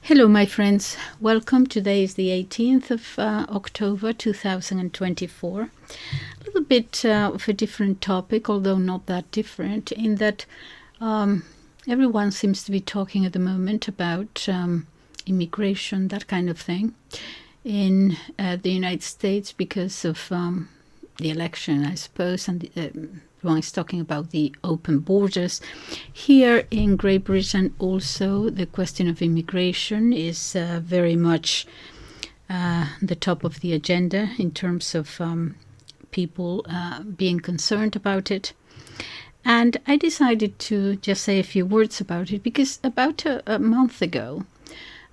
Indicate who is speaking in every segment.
Speaker 1: Hello, my friends. Welcome. Today is the 18th of October 2024. A little bit of a different topic, although not that different, in that everyone seems to be talking at the moment about immigration, that kind of thing, in the United States because of the election, I suppose, and everyone is talking about the open borders. Here in Great Britain also the question of immigration is very much the top of the agenda in terms of people being concerned about it. And I decided to just say a few words about it because about a month ago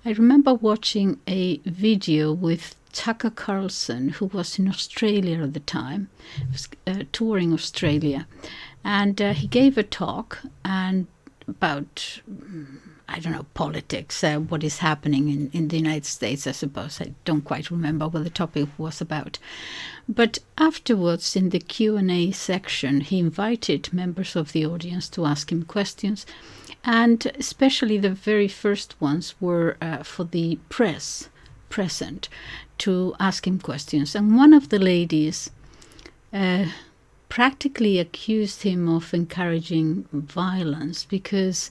Speaker 1: I remember watching a video with Tucker Carlson, who was in Australia at the time. He was touring Australia, and he gave a talk and about, I don't know, politics, what is happening in the United States, I suppose. I don't quite remember what the topic was about. But afterwards, in the Q&A section, he invited members of the audience to ask him questions, and especially the very first ones were for the press present to ask him questions. And one of the ladies practically accused him of encouraging violence because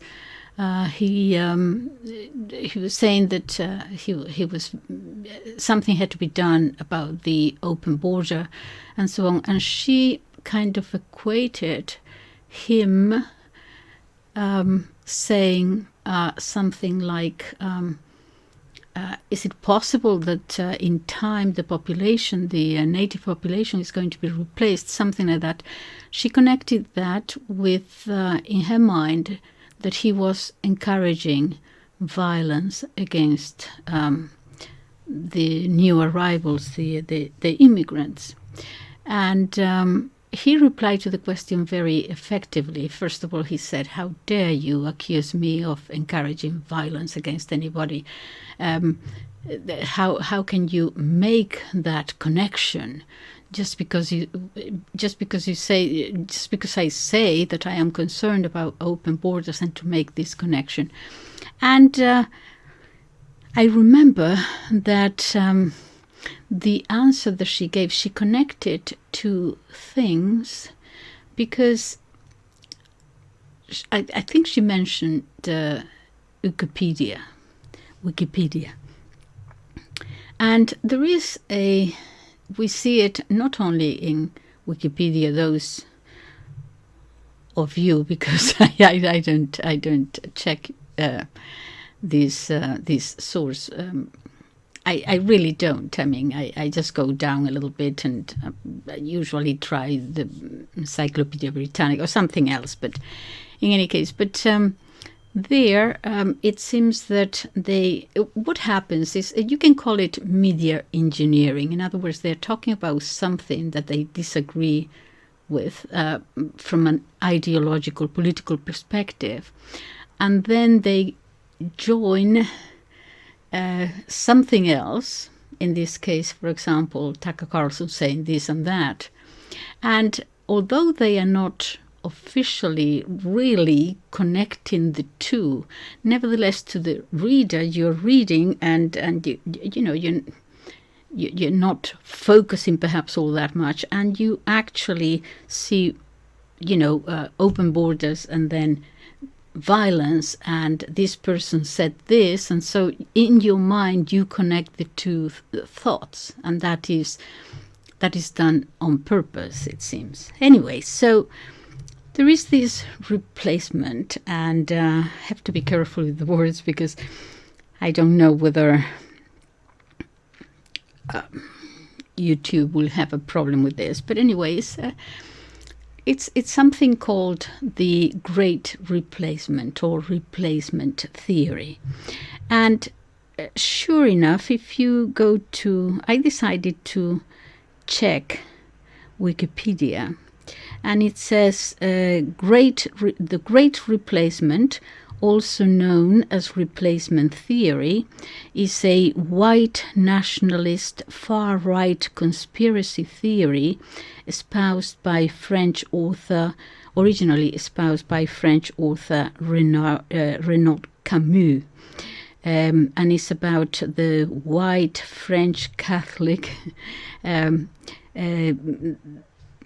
Speaker 1: he was saying that he was something had to be done about the open border and so on. And she kind of equated him saying something like, is it possible that in time the population, the native population, is going to be replaced? Something like that. She connected that with, in her mind, that he was encouraging violence against the new arrivals, the immigrants. And he replied to the question very effectively. First of all, he said, "How dare you accuse me of encouraging violence against anybody? How can you make that connection just because I say that I am concerned about open borders and to make this connection?" And I remember that the answer that she gave, she connected two things because I think she mentioned Wikipedia. And there is we see it not only in Wikipedia, those of you, because I don't check this source. I really don't. I mean, I just go down a little bit and I usually try the Encyclopedia Britannica or something else. But in any case, there it seems that what happens is you can call it media engineering. In other words, they're talking about something that they disagree with from an ideological, political perspective. And then they join something else, in this case, for example, Tucker Carlson saying this and that. And although they are not officially really connecting the two, nevertheless, to the reader, you're reading and you're not focusing perhaps all that much, and you actually see, open borders and then violence, and this person said this, and so in your mind you connect the two thoughts, and that is done on purpose, it seems. Anyway, so there is this replacement, and I have to be careful with the words because I don't know whether YouTube will have a problem with this, but anyways, It's something called the Great Replacement or replacement theory. And sure enough, if you go to, I decided to check Wikipedia, and it says the Great Replacement, also known as replacement theory, is a white nationalist far-right conspiracy theory originally espoused by French author Renaud Camus. and it's about the white French Catholic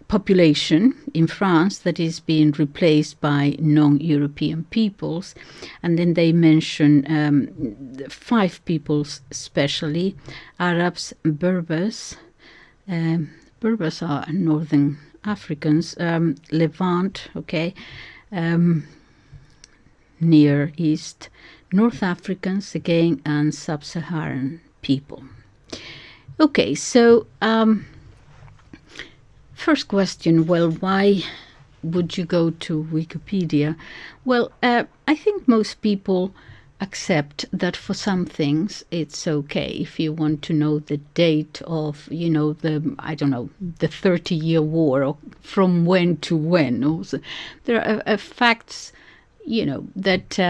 Speaker 1: population in France that is being replaced by non-European peoples. And then they mention 5 peoples especially: Arabs, Berbers. Berbers are Northern Africans, Levant, Near East, North Africans again, and Sub-Saharan people. Okay, so first question, well, why would you go to Wikipedia? Well, I think most people accept that for some things it's okay if you want to know the date of, the 30-year war, or from when to when. Also, there are facts, that's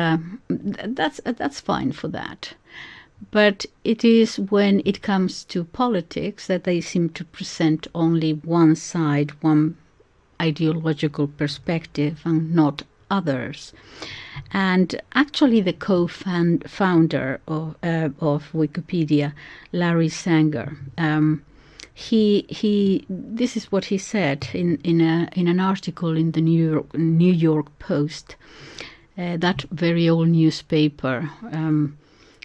Speaker 1: fine for that. But it is when it comes to politics that they seem to present only one side, one ideological perspective, and not others. And actually the co-founder of Wikipedia, Larry Sanger, he this is what he said in an article in the New York Post, that very old newspaper,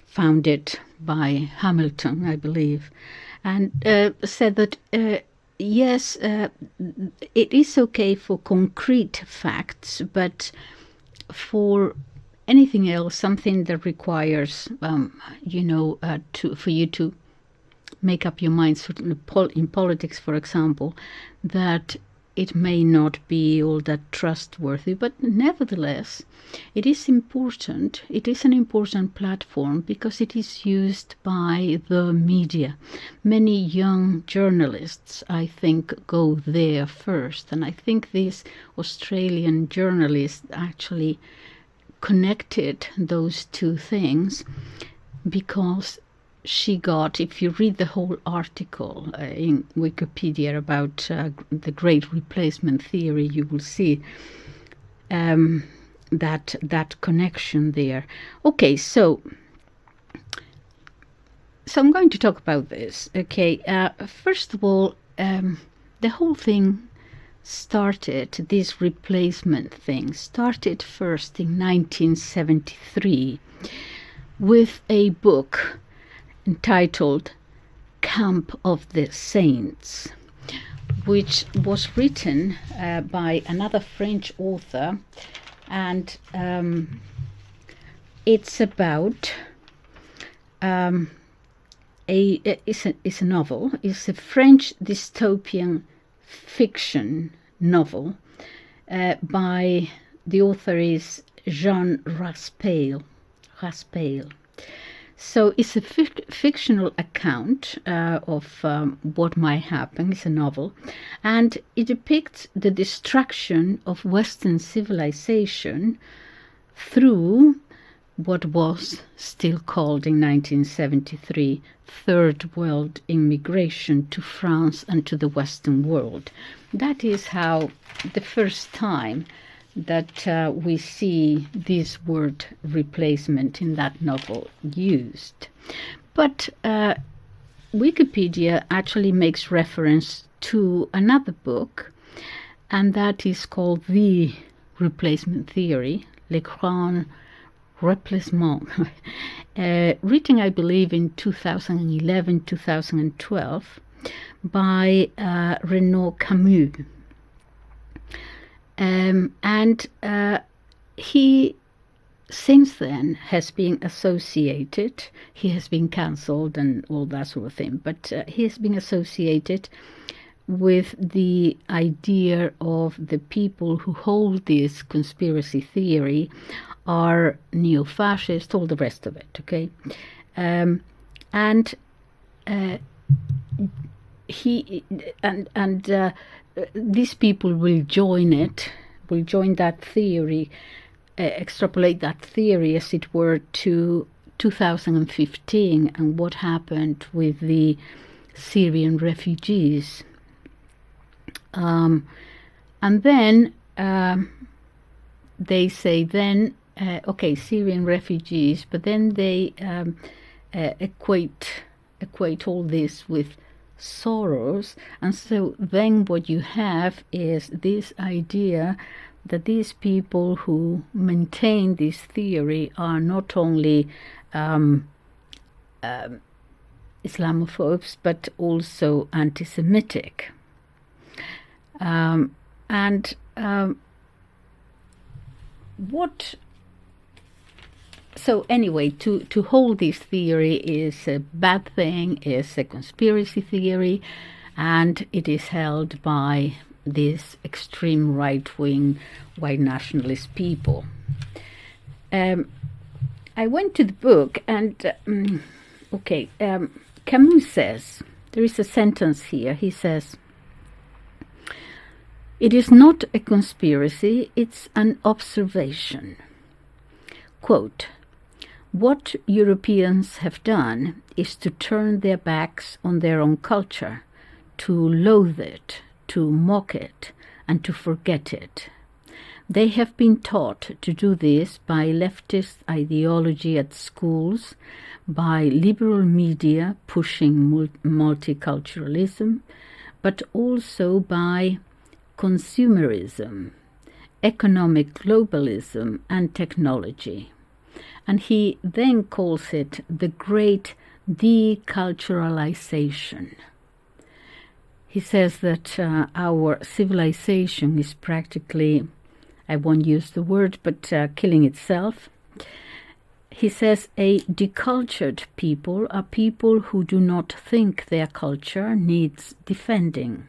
Speaker 1: founded by Hamilton, I believe, and said that yes, it is okay for concrete facts, but for anything else, something that requires, for you to make up your mind, certainly in politics, for example, that it may not be all that trustworthy, but nevertheless, it is important. It is an important platform because it is used by the media. Many young journalists, I think, go there first. And I think this Australian journalist actually connected those two things because she got, if you read the whole article in Wikipedia about the Great Replacement Theory, you will see that connection there. Okay, so I'm going to talk about this. Okay, first of all, the whole thing started, this replacement thing started first in 1973 with a book entitled Camp of the Saints, which was written by another French author, and it's about it's a novel. It's a French dystopian fiction novel by, the author is Jean Raspail. So it's a fictional account of what might happen. It's a novel, and it depicts the destruction of Western civilization through what was still called in 1973 Third World immigration to France and to the Western world. That is how the first time that we see this word replacement in that novel used. But Wikipedia actually makes reference to another book, and that is called The Replacement Theory, Le Grand Replacement, written, I believe, in 2011-2012 by Renaud Camus. And he, since then, has been associated, he has been cancelled and all that sort of thing, but he has been associated with the idea of the people who hold this conspiracy theory are neo-fascist, all the rest of it, okay? These people will join that theory, extrapolate that theory, as it were, to 2015 and what happened with the Syrian refugees. And then they say then okay, Syrian refugees, but then they equate all this with sorrows, and so then what you have is this idea that these people who maintain this theory are not only Islamophobes but also anti-Semitic. So anyway, to hold this theory is a bad thing, is a conspiracy theory, and it is held by these extreme right-wing white nationalist people. I went to the book and, Camus says, there is a sentence here, he says, "It is not a conspiracy, it's an observation." Quote, "What Europeans have done is to turn their backs on their own culture, to loathe it, to mock it, and to forget it. They have been taught to do this by leftist ideology at schools, by liberal media pushing multiculturalism, but also by consumerism, economic globalism, and technology." And he then calls it the great deculturalization. He says that our civilization is practically, I won't use the word, but killing itself. He says a decultured people are people who do not think their culture needs defending.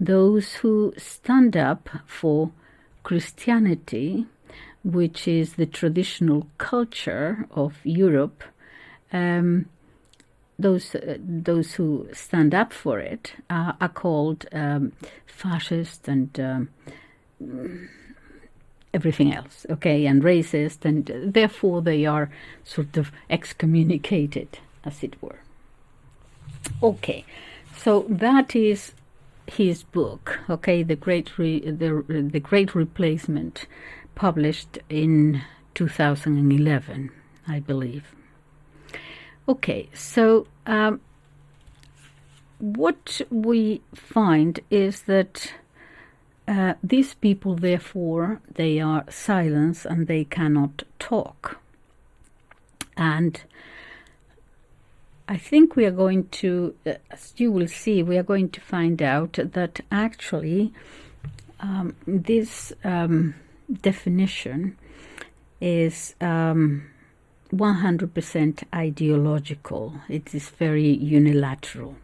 Speaker 1: Those who stand up for Christianity, which is the traditional culture of Europe, those who stand up for it are called fascist and everything else, okay, and racist, and therefore they are sort of excommunicated, as it were. Okay, so that is his book, okay, the Great Replacement, published in 2011, I believe. Okay, so what we find is that these people, therefore, they are silenced and they cannot talk. And I think we are going to, as you will see, we are going to find out that actually this definition is 100% ideological. It is very unilateral.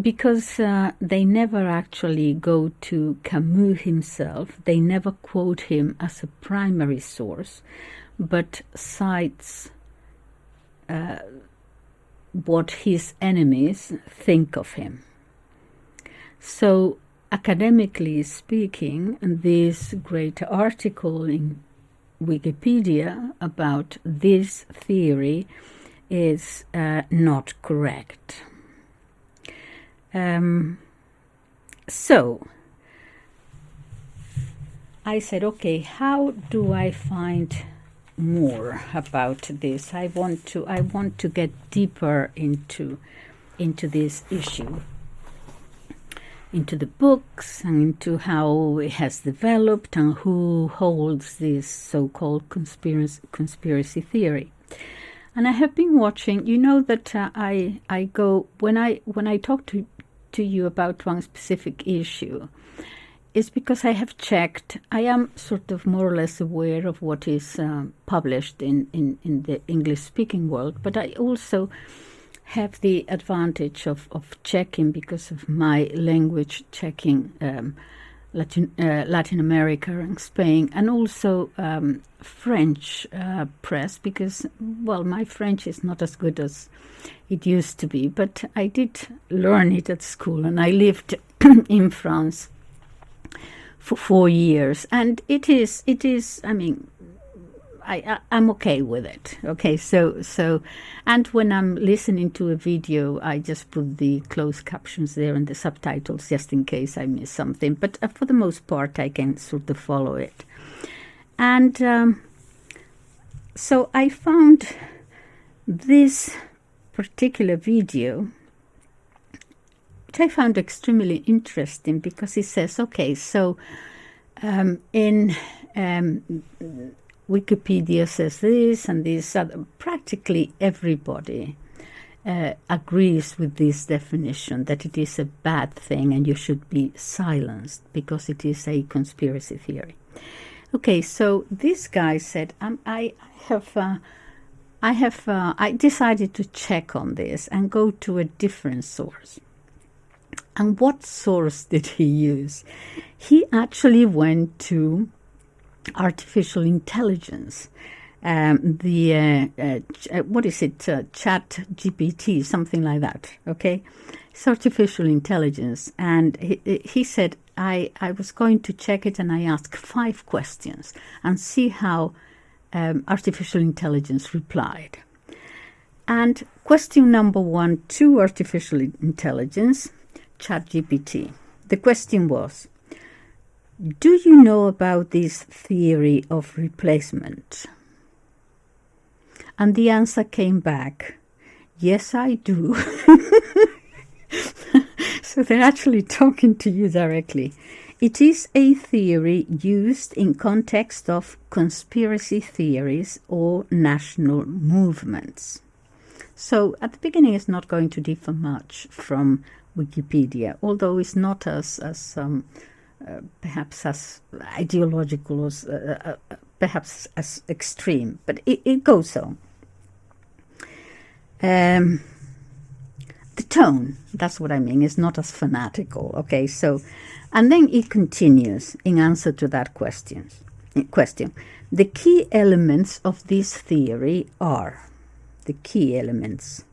Speaker 1: Because they never actually go to Camus himself, they never quote him as a primary source, but cites what his enemies think of him. So, academically speaking, this great article in Wikipedia about this theory is not correct. So I said, okay, how do I find more about this? I want to get deeper into this issue, into the books and into how it has developed and who holds this so-called conspiracy theory. And I have been watching. You know that I go when I talk to you about one specific issue, is because I have checked. I am sort of more or less aware of what is published in the English-speaking world, but I also have the advantage of checking, because of my language checking, Latin America and Spain, and also French press, because, well, my French is not as good as it used to be, but I did learn it at school, and I lived in France for 4 years, and it is. I mean, I'm okay with it. Okay, so, and when I'm listening to a video, I just put the closed captions there and the subtitles just in case I miss something. But for the most part, I can sort of follow it. And so I found this particular video, which I found extremely interesting, because he says, okay, so in Wikipedia says this and this other, practically everybody agrees with this definition, that it is a bad thing and you should be silenced because it is a conspiracy theory. Okay, so this guy said, I decided to check on this and go to a different source. And what source did he use? He actually went to artificial intelligence. What is it? ChatGTP, something like that. Okay, it's artificial intelligence, and he said I was going to check it, and I asked 5 questions and see how artificial intelligence replied. And question number 1 to artificial intelligence, ChatGPT. The question was, do you know about this theory of replacement? And the answer came back, yes, I do. So they're actually talking to you directly. It is a theory used in context of conspiracy theories or national movements. So at the beginning, it's not going to differ much from Wikipedia, although it's not as perhaps as ideological, as perhaps as extreme, but it goes on. The tone, that's what I mean, is not as fanatical. Okay, so, and then it continues in answer to that question. The key elements of this theory are the key elements: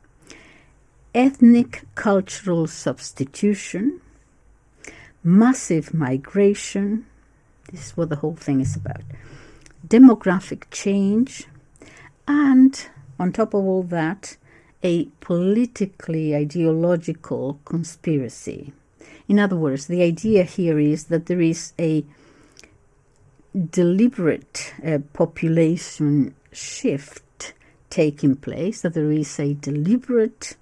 Speaker 1: ethnic cultural substitution, massive migration, this is what the whole thing is about, demographic change, and on top of all that, a politically ideological conspiracy. In other words, the idea here is that there is a deliberate population shift taking place, that there is a deliberate,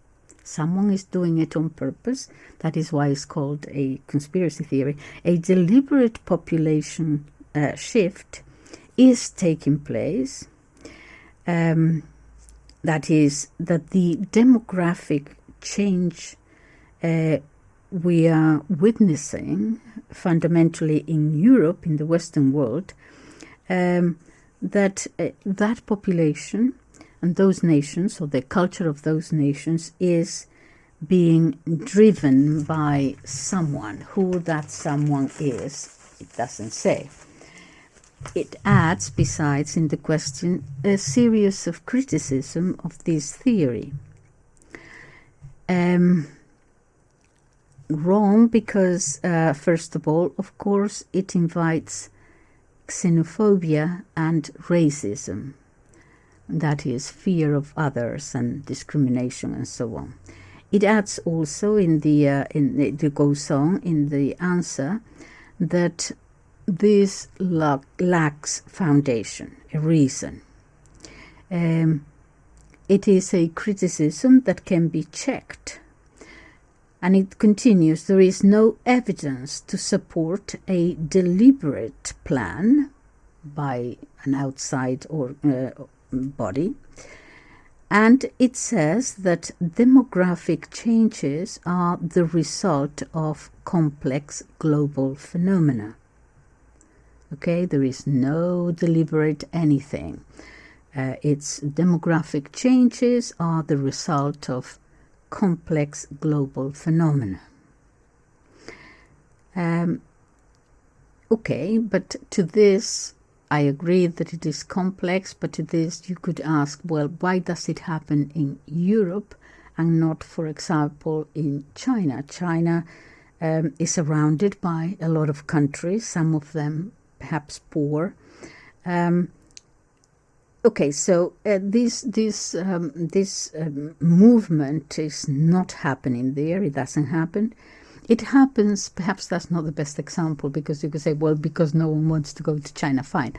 Speaker 1: someone is doing it on purpose, that is why it's called a conspiracy theory, a deliberate population shift is taking place. That is, that the demographic change we are witnessing fundamentally in Europe, in the Western world, that population and those nations, or the culture of those nations, is being driven by someone. Who that someone is, it doesn't say. It adds, besides, in the question, a series of criticism of this theory. Wrong because, first of all, of course, it invites xenophobia and racism. That is, fear of others and discrimination and so on. It adds also it goes on in the answer that this lacks foundation, a reason. It is a criticism that can be checked. And it continues, there is no evidence to support a deliberate plan by an outside or body. And it says that demographic changes are the result of complex global phenomena. Okay, there is no deliberate anything. Its demographic changes are the result of complex global phenomena. Okay, but to this, I agree that it is complex, but to this you could ask, well, why does it happen in Europe and not, for example, in China? China is surrounded by a lot of countries, some of them perhaps poor. Okay, so this movement is not happening there. It doesn't happen. it happens, perhaps that's not the best example, because you could say, well, because no one wants to go to China, fine.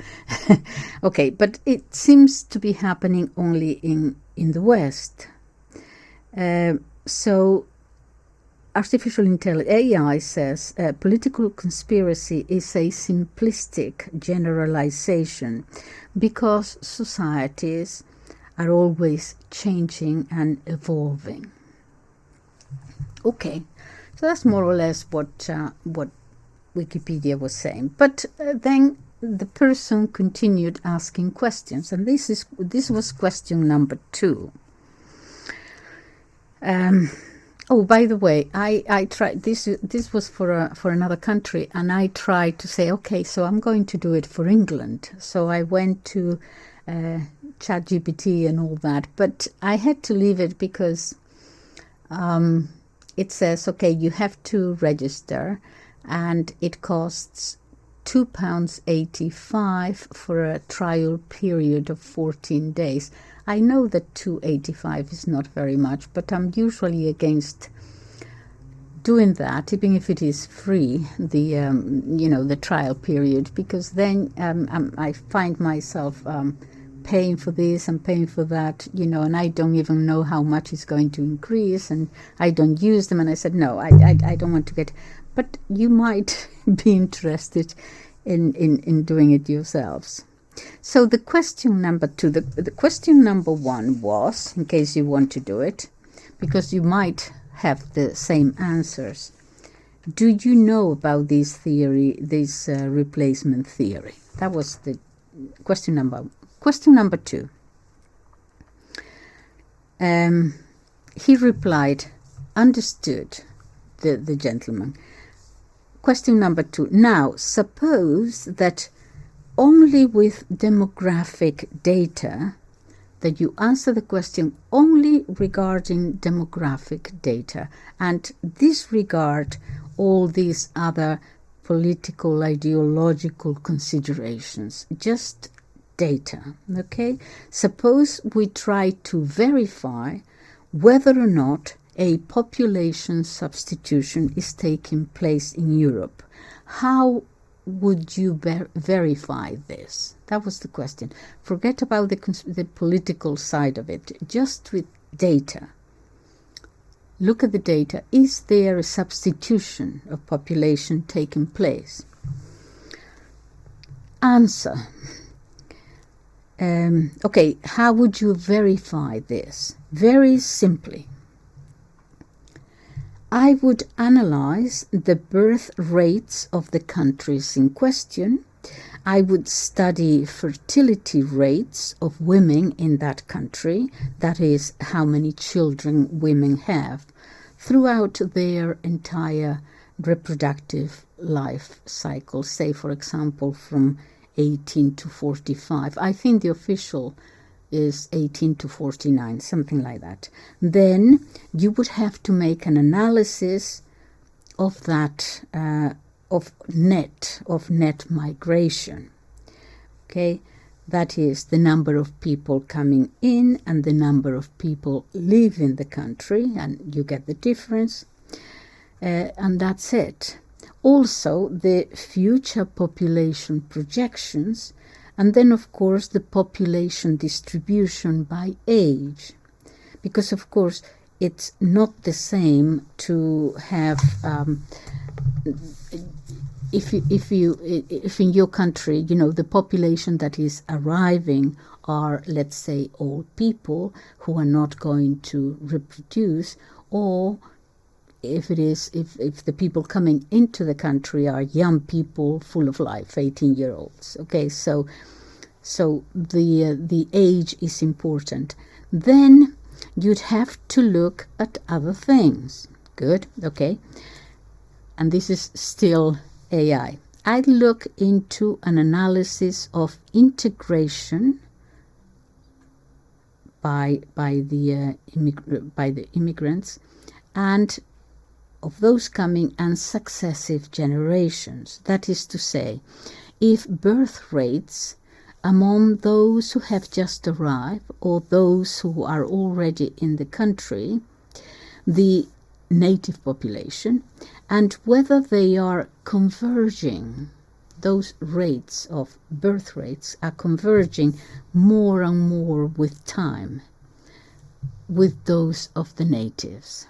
Speaker 1: Okay, but it seems to be happening only in the West. So artificial intelligence, AI says, political conspiracy is a simplistic generalization because societies are always changing and evolving. Okay, so that's more or less what Wikipedia was saying. But then the person continued asking questions, and this was question number 2. Oh, by the way, I tried this was for another country, and I tried to say, okay, so I'm going to do it for England. So I went to ChatGTP and all that, but I had to leave it because it says, okay, you have to register, and it costs £2.85 for a trial period of 14 days. I know that £2.85 is not very much, but I'm usually against doing that, even if it is free, the trial period, because then I find myself paying for this and paying for that, and I don't even know how much it's going to increase, and I don't use them. And I said, no, I don't want to get, but you might be interested in doing it yourselves. So the question number 2, the question number 1 was, in case you want to do it, because you might have the same answers. Do you know about this theory, this replacement theory? That was the question number 2. He replied, understood, the gentleman. Question number 2. Now, suppose that only with demographic data, that you answer the question only regarding demographic data and disregard all these other political, ideological considerations, just data, okay? Suppose we try to verify whether or not a population substitution is taking place in Europe. How would you verify this? That was the question. Forget about the political side of it, just with data. Look at the data. Is there a substitution of population taking place? Answer. Okay, how would you verify this? Very simply. I would analyze the birth rates of the countries in question. I would study fertility rates of women in that country, that is, how many children women have throughout their entire reproductive life cycle, say, for example, from 18 to 45. I think the official is 18 to 49, something like that. Then you would have to make an analysis of that, of net migration. Okay, that is the number of people coming in and the number of people leaving the country, and you get the difference, and that's it. Also, the future population projections, and then, of course, the population distribution by age. Because, of course, it's not the same to have, if in your country, the population that is arriving are, let's say, old people who are not going to reproduce, or if the people coming into the country are young people full of life, 18-year-olds. Okay, so the age is important. Then you'd have to look at other things. Good, okay. And this is still AI. I'd look into an analysis of integration by the immigrants, and of those coming and successive generations. That is to say, if birth rates among those who have just arrived or those who are already in the country, the native population, and whether they are converging, those rates of birth rates are converging more and more with time with those of the natives.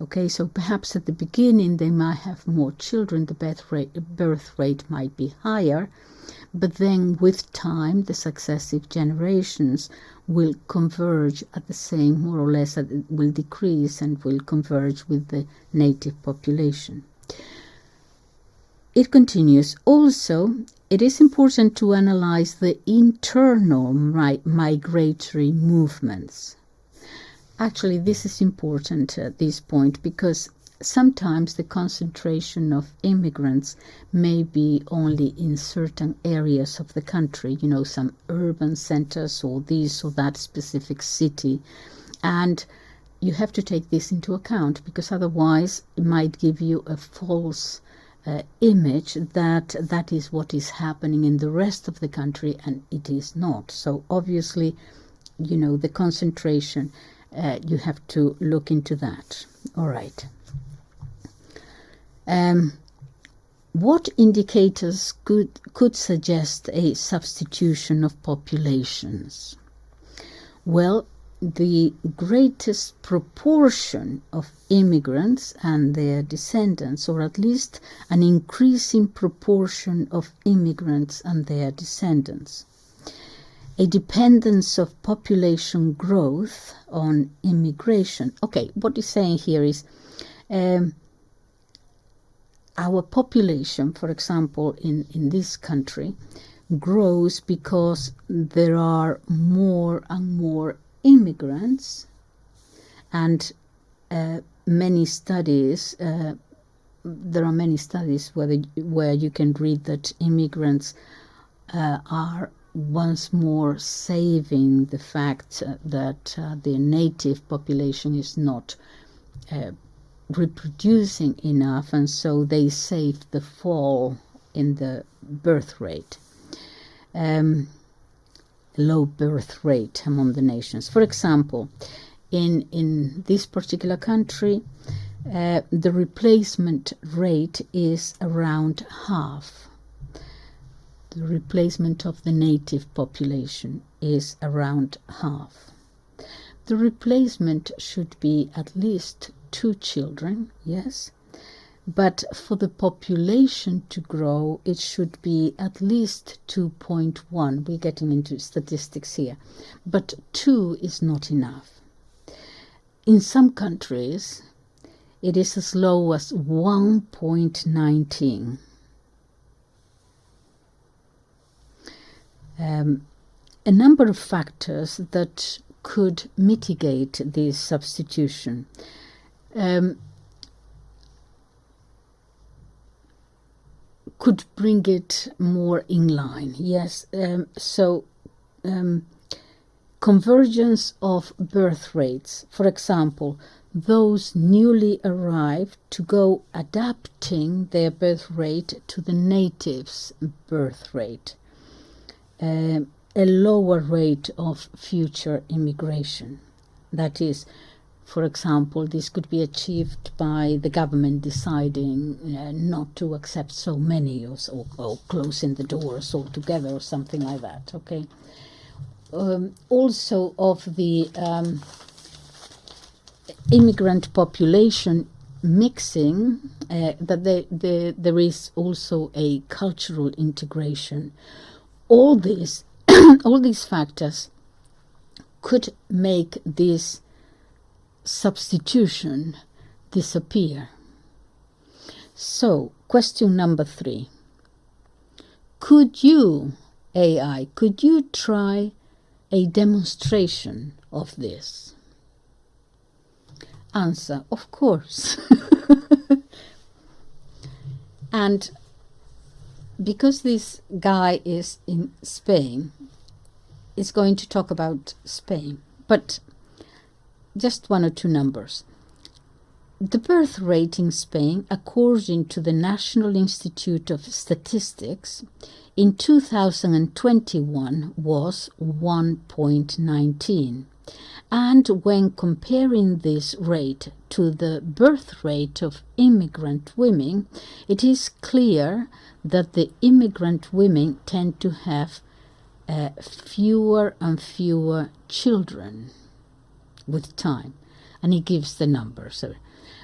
Speaker 1: Okay, so perhaps at the beginning they might have more children, the birth rate might be higher, but then with time the successive generations will converge at the same, more or less, it will decrease and will converge with the native population. It continues, also, it is important to analyze the internal migratory movements. Actually, this is important at this point because sometimes the concentration of immigrants may be only in certain areas of the country, you know, some urban centers or this or that specific city. And you have to take this into account because otherwise it might give you a false image that that is what is happening in the rest of the country, and it is not. So obviously, you know, the concentration, you have to look into that. All right. What indicators could suggest a substitution of populations? Well, the greatest proportion of immigrants and their descendants, or at least an increasing proportion of immigrants and their descendants. A dependence of population growth on immigration. Okay, what he's saying here is our population, for example, in this country, grows because there are more and more immigrants, and many studies, there are many studies where you can read that immigrants are once more saving the fact that the native population is not reproducing enough, and so they save the fall in the birth rate, low birth rate among the nations. For example, in this particular country, the replacement rate is around half. The replacement of the native population is around half. The replacement should be at least 2 children, yes, but for the population to grow, it should be at least 2.1. We're getting into statistics here, but 2 is not enough. In some countries, it is as low as 1.19. A number of factors that could mitigate this substitution. Could bring it more in line, yes. Convergence of birth rates. For example, those newly arrived to go adapting their birth rate to the natives' birth rate. A lower rate of future immigration. That is, for example, this could be achieved by the government deciding not to accept so many or closing the doors altogether or something like that, okay? Also of the immigrant population mixing, that there is also a cultural integration. All these factors could make this substitution disappear. So, question number 3. Could you, AI, try a demonstration of this? Answer, of course. And because this guy is in Spain, it's going to talk about Spain, but just 1 or 2 numbers. The birth rate in Spain, according to the National Institute of Statistics, in 2021 was 1.19. And when comparing this rate to the birth rate of immigrant women, it is clear that the immigrant women tend to have fewer and fewer children with time. And he gives the numbers.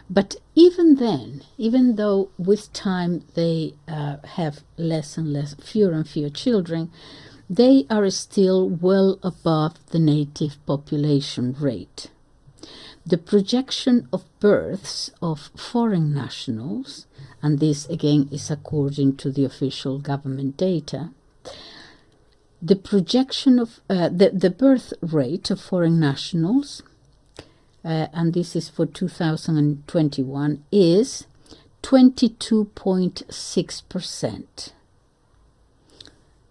Speaker 1: But even then, even though with time they have less and less, fewer and fewer children, they are still well above the native population rate. The projection of births of foreign nationals, and this again is according to the official government data, the projection of the birth rate of foreign nationals, and this is for 2021, is 22.6%.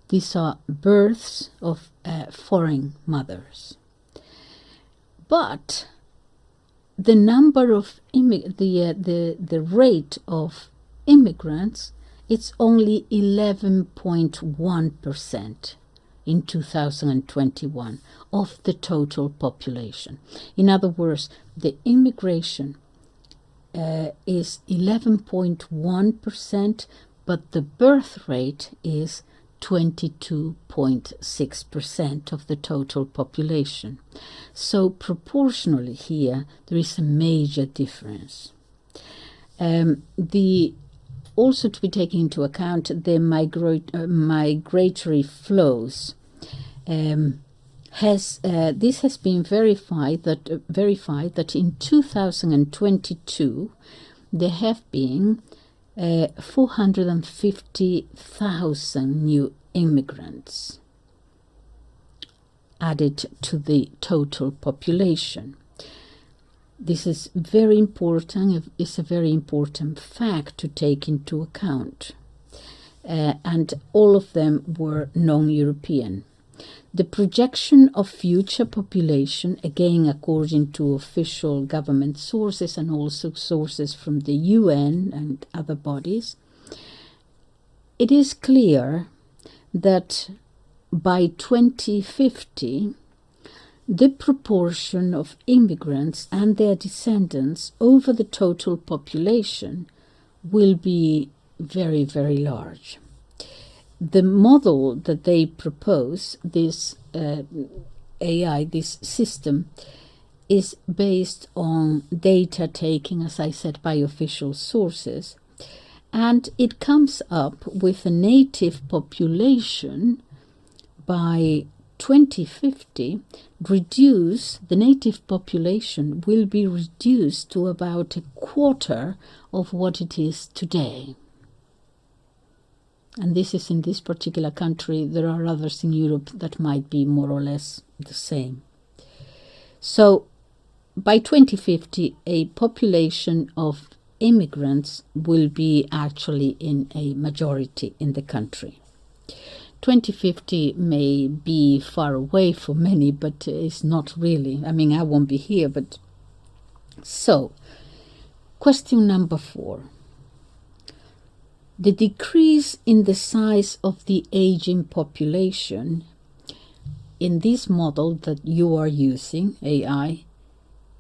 Speaker 1: These are births of foreign mothers. But the number of the rate of immigrants, it's only 11.1% in 2021 of the total population. In other words, the immigration is 11.1%, but the birth rate is 22.6% of the total population. So proportionally here, there is a major difference. Also to be taken into account, the migratory flows. This has been verified that in 2022 there have been 450,000 new immigrants added to the total population. This is very important. It's a very important fact to take into account. And all of them were non-European. The projection of future population, again according to official government sources and also sources from the UN and other bodies, it is clear that by 2050, the proportion of immigrants and their descendants over the total population will be very, very large. The model that they propose, this AI, this system, is based on data taken, as I said, by official sources, and it comes up with a native population by 2050. The native population will be reduced to about a quarter of what it is today. And this is in this particular country. There are others in Europe that might be more or less the same. So by 2050, a population of immigrants will be actually in a majority in the country. 2050 may be far away for many, but it's not really. I mean, I won't be here, but... So, question number 4. The decrease in the size of the aging population in this model that you are using, AI,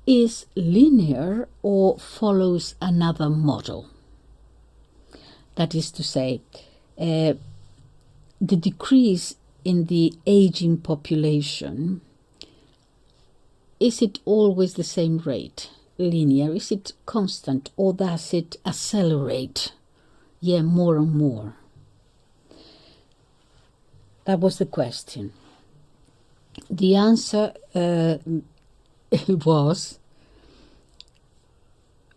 Speaker 1: is linear or follows another model. That is to say, the decrease in the aging population, is it always the same rate, linear? Is it constant, or does it accelerate? Yeah, more and more. That was the question. The answer was,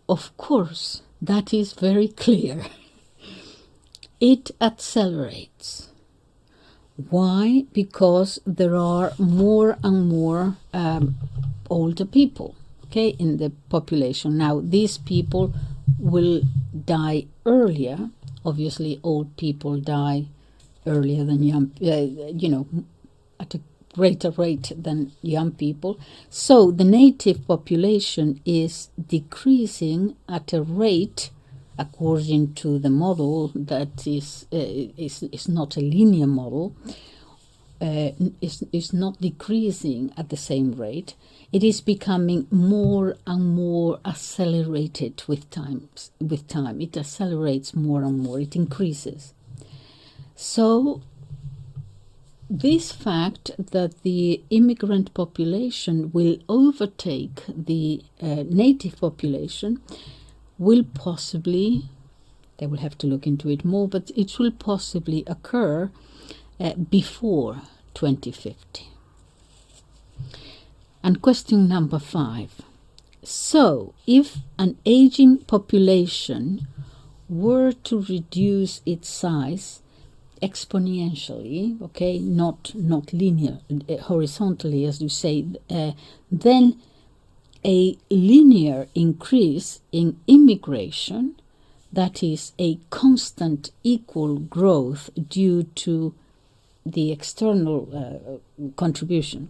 Speaker 1: of course, that is very clear. It accelerates. Why? Because there are more and more older people, okay, in the population. Now, these people will die earlier. Obviously, old people die earlier than young, at a greater rate than young people. So the native population is decreasing at a rate, according to the model that is not a linear model, is not decreasing at the same rate. It is becoming more and more accelerated with time. It accelerates more and more. It increases. So this fact that the immigrant population will overtake the native population will possibly, they will have to look into it more, but it will possibly occur before 2050. And question number 5. So, if an aging population were to reduce its size exponentially, okay, not linear, horizontally, as you say, then a linear increase in immigration, that is a constant equal growth due to the external contribution,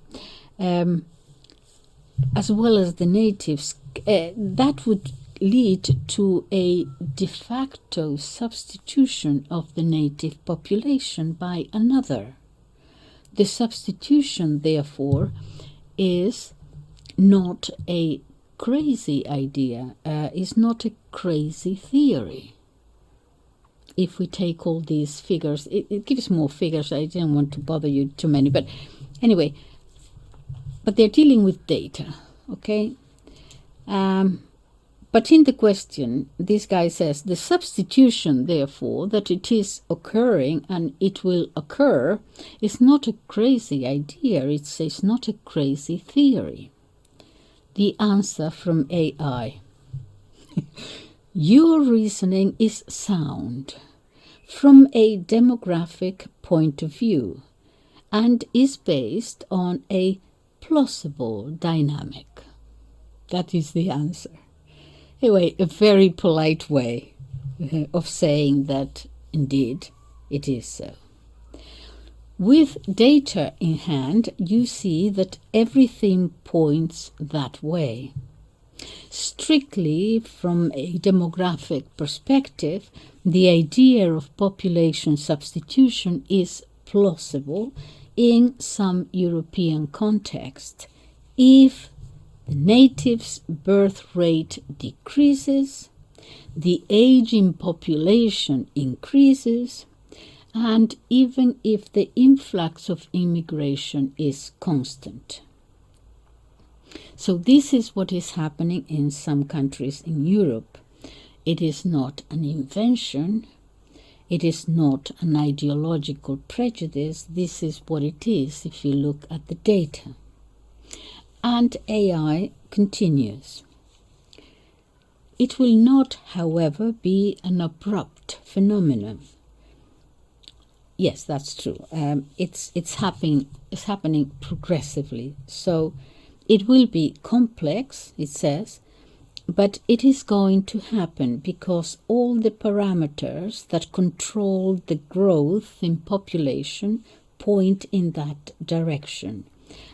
Speaker 1: as well as the natives, that would lead to a de facto substitution of the native population by another. The substitution, therefore, is not a crazy idea, is not a crazy theory. If we take all these figures, it gives more figures. I didn't want to bother you too many, but anyway, but they're dealing with data, okay? But in the question, this guy says, the substitution, therefore, that it is occurring and it will occur is not a crazy idea. It's not a crazy theory. The answer from AI. Your reasoning is sound from a demographic point of view and is based on a plausible dynamic. That is the answer. Anyway, a very polite way of saying that indeed it is so. With data in hand, you see that everything points that way. Strictly from a demographic perspective, the idea of population substitution is plausible in some European context if the natives' birth rate decreases, the aging population increases, and even if the influx of immigration is constant. So this is what is happening in some countries in Europe. It is not an invention. It is not an ideological prejudice. This is what it is if you look at the data. And AI continues. It will not, however, be an abrupt phenomenon. Yes, that's true. It's happening progressively. So it will be complex, it says, but it is going to happen because all the parameters that control the growth in population point in that direction.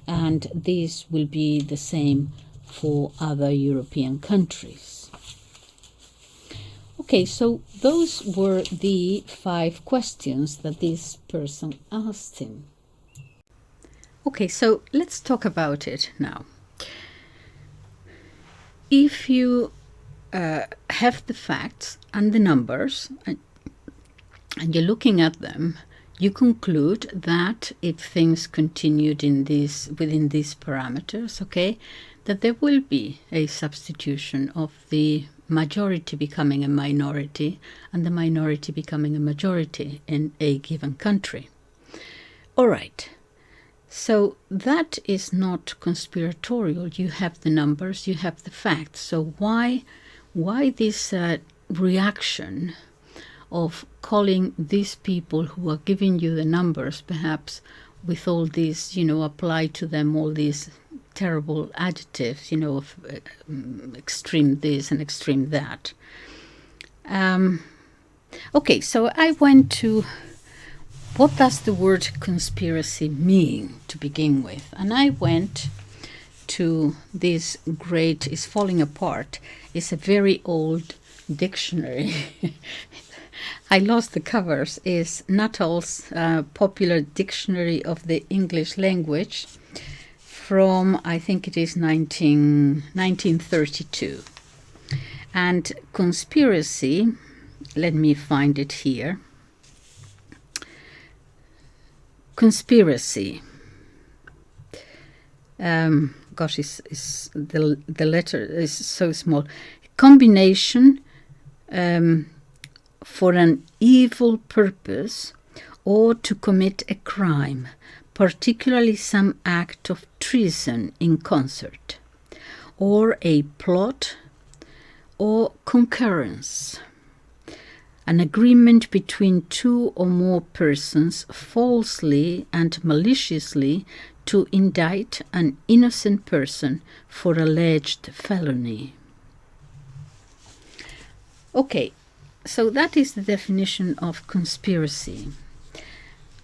Speaker 1: And this will be the same for other European countries. Okay, so those were the 5 questions that this person asked him. Okay, so let's talk about it now. If you have the facts and the numbers and you're looking at them, you conclude that if things continued within these parameters, okay, that there will be a substitution of the majority becoming a minority and the minority becoming a majority in a given country. All right. So that is not conspiratorial. You have the numbers, you have the facts. So why this reaction of calling these people who are giving you the numbers, perhaps with all these, apply to them all these terrible adjectives, of extreme this and extreme that. Okay, so I went to what does the word conspiracy mean to begin with? And I went to this great, is falling apart. It's a very old dictionary. I lost the covers, is Nuttall's Popular Dictionary of the English Language from, I think it is 1932. And conspiracy, let me find it here. Conspiracy. Gosh, the letter is so small. Combination for an evil purpose or to commit a crime, particularly some act of treason in concert, or a plot or concurrence. An agreement between two or more persons falsely and maliciously to indict an innocent person for alleged felony. Okay, so that is the definition of conspiracy.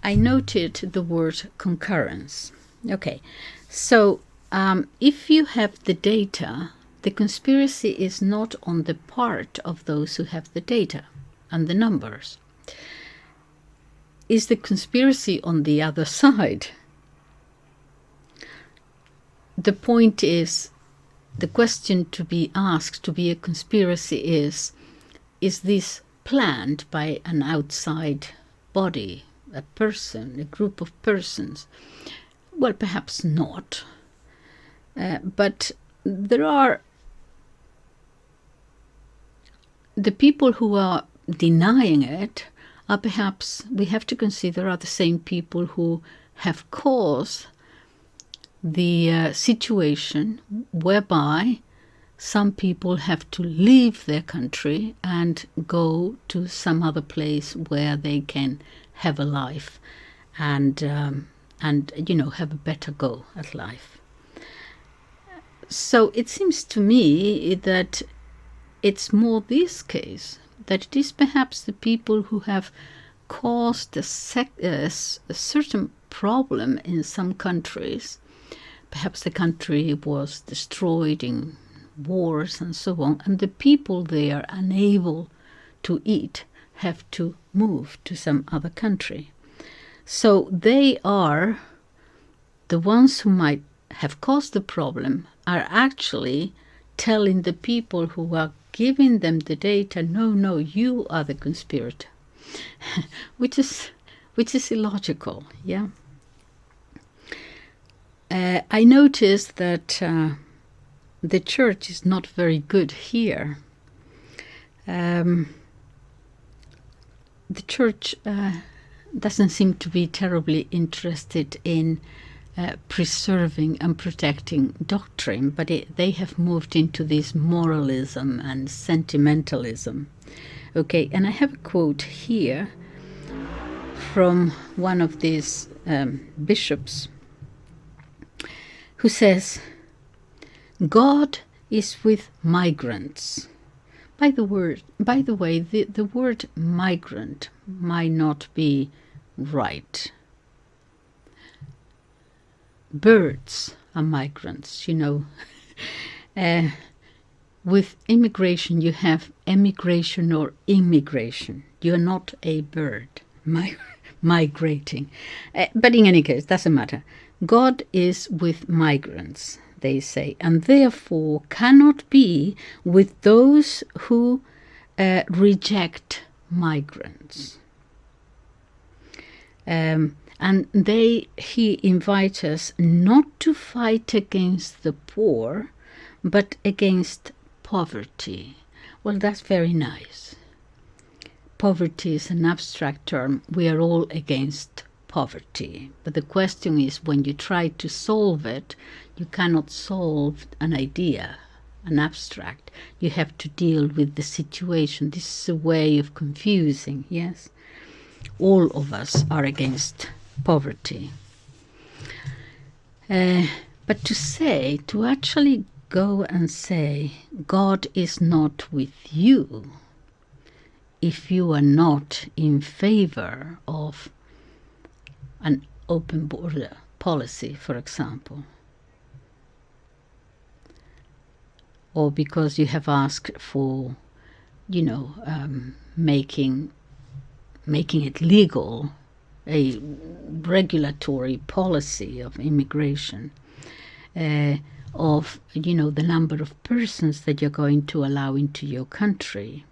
Speaker 1: I noted the word concurrence. Okay, so if you have the data, the conspiracy is not on the part of those who have the data and the numbers. Is the conspiracy on the other side? The point is, the question to be asked to be a conspiracy is this planned by an outside body, a person, a group of persons? Well, perhaps not. But there are the people who are denying it are perhaps, we have to consider, are the same people who have caused the situation whereby some people have to leave their country and go to some other place where they can have a life and have a better go at life. So it seems to me that it's more this case, that it is perhaps the people who have caused a certain problem in some countries. Perhaps the country was destroyed in wars and so on, and the people there, unable to eat, have to move to some other country. So they are the ones who might have caused the problem, are actually telling the people who are giving them the data, no, you are the conspirator, which is illogical. Yeah. I noticed that the church is not very good here. The church doesn't seem to be terribly interested in preserving and protecting doctrine, but they have moved into this moralism and sentimentalism. Okay, and I have a quote here from one of these bishops who says, God is with migrants. By the way, the word migrant might not be right. Birds are migrants, With immigration, you have emigration or immigration. You're not a bird migrating. But in any case, doesn't matter. God is with migrants, they say, and therefore cannot be with those who reject migrants. And he invites us not to fight against the poor, but against poverty. Well, that's very nice. Poverty is an abstract term. We are all against poverty. But the question is, when you try to solve it, you cannot solve an idea, an abstract. You have to deal with the situation. This is a way of confusing, yes? All of us are against poverty. But to actually go and say, God is not with you, if you are not in favor of an open border policy, for example, or because you have asked for, making making it legal, a regulatory policy of immigration, of the number of persons that you're going to allow into your country,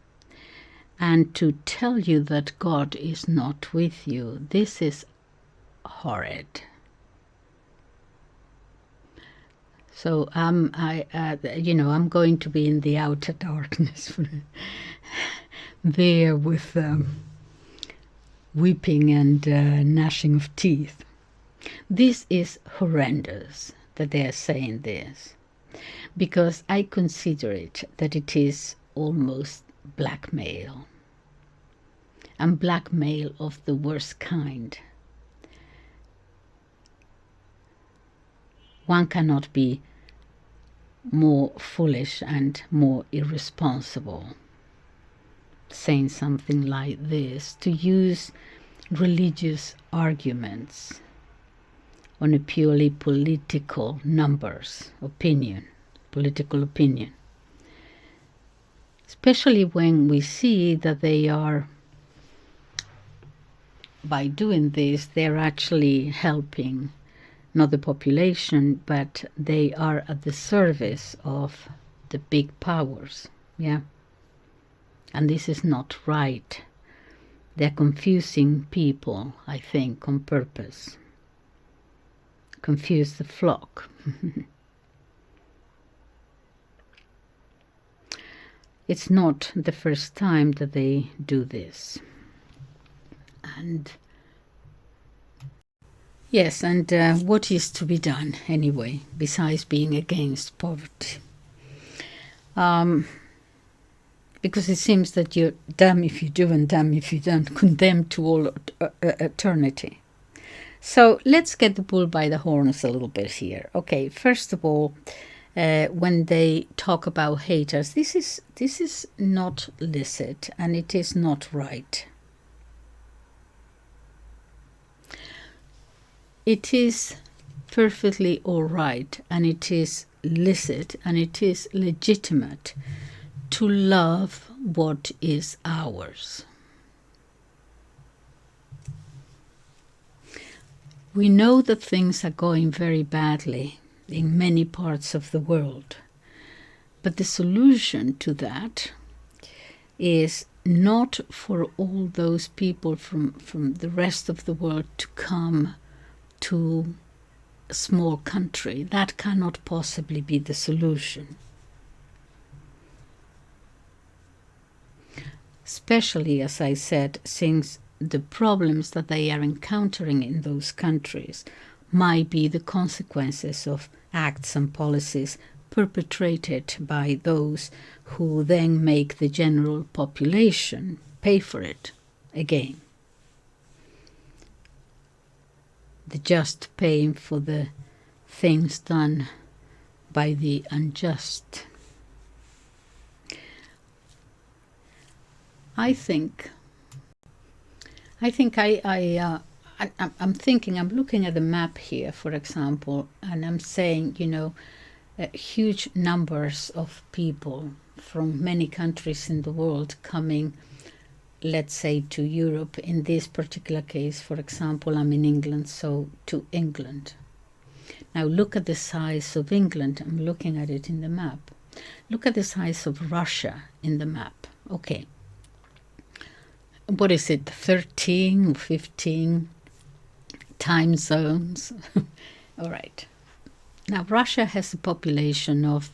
Speaker 1: and to tell you that God is not with you. This is horrid. So I'm going to be in the outer darkness there with weeping and gnashing of teeth. This is horrendous that they are saying this, because I consider it that it is almost blackmail, and blackmail of the worst kind. One cannot be more foolish and more irresponsible saying something like this, to use religious arguments on a purely political political opinion. Especially when we see that they are, by doing this, they're actually helping not the population, but they are at the service of the big powers. Yeah. And this is not right. They're confusing people, I think, on purpose. Confuse the flock. It's not the first time that they do this. And yes, and what is to be done anyway, besides being against poverty? Because it seems that you're damn if you do and damn if you don't, condemned to all eternity. So let's get the bull by the horns a little bit here. Okay, first of all, when they talk about haters, this is not licit and it is not right. It is perfectly all right, and it is licit and it is legitimate to love what is ours. We know that things are going very badly in many parts of the world, but the solution to that is not for all those people from the rest of the world to come to a small country. That cannot possibly be the solution. Especially, as I said, since the problems that they are encountering in those countries might be the consequences of acts and policies perpetrated by those who then make the general population pay for it again. The just paying for the things done by the unjust. I'm looking at the map here, for example, and I'm saying, huge numbers of people from many countries in the world coming, let's say, to Europe. In this particular case, for example, I'm in England, so to England. Now look at the size of England. I'm looking at it in the map. Look at the size of Russia in the map. Okay. What is it, 13 or 15 time zones? All right. Now, Russia has a population of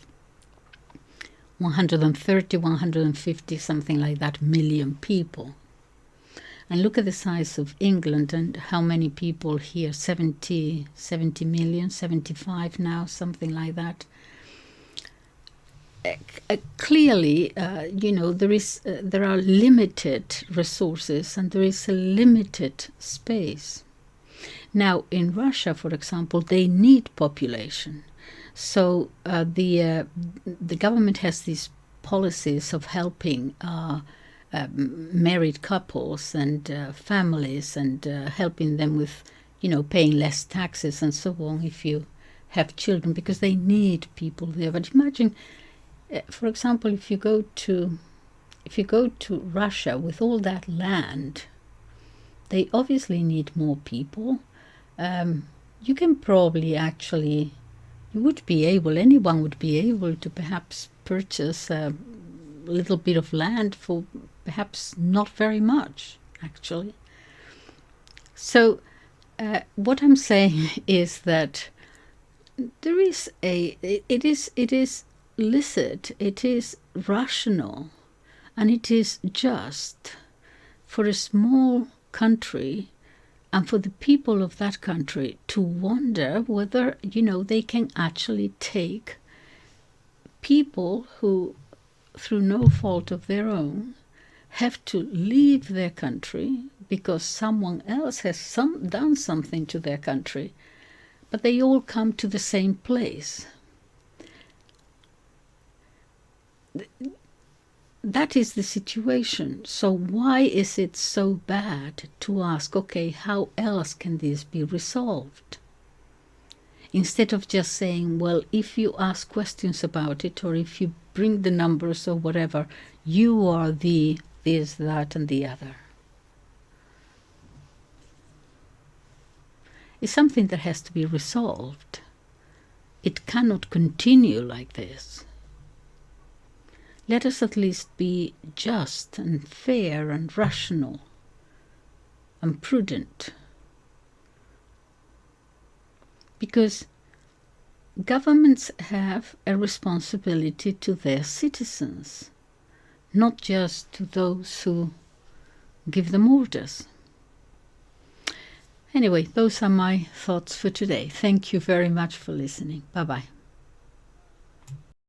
Speaker 1: 130, 150, something like that, million people. And look at the size of England and how many people here, 70 million, 75 now, something like that. Clearly, there are limited resources and there is a limited space. Now, in Russia, for example, they need population. So the government has these policies of helping married couples and families and helping them with, paying less taxes and so on if you have children, because they need people there. But imagine, for example, if you go to Russia with all that land, they obviously need more people. You can probably actually, anyone would be able to perhaps purchase a little bit of land for perhaps not very much, actually. So what I'm saying is that it is licit, it is rational, and it is just for a small country and for the people of that country to wonder whether, they can actually take people who, through no fault of their own, have to leave their country because someone else has done something to their country, but they all come to the same place. That is the situation. So why is it so bad to ask, okay, how else can this be resolved? Instead of just saying, well, if you ask questions about it, or if you bring the numbers or whatever, you are the this, that, and the other. It's something that has to be resolved. It cannot continue like this. Let us at least be just and fair and rational and prudent. Because governments have a responsibility to their citizens, not just to those who give them orders. Anyway, those are my thoughts for today. Thank you very much for listening. Bye-bye.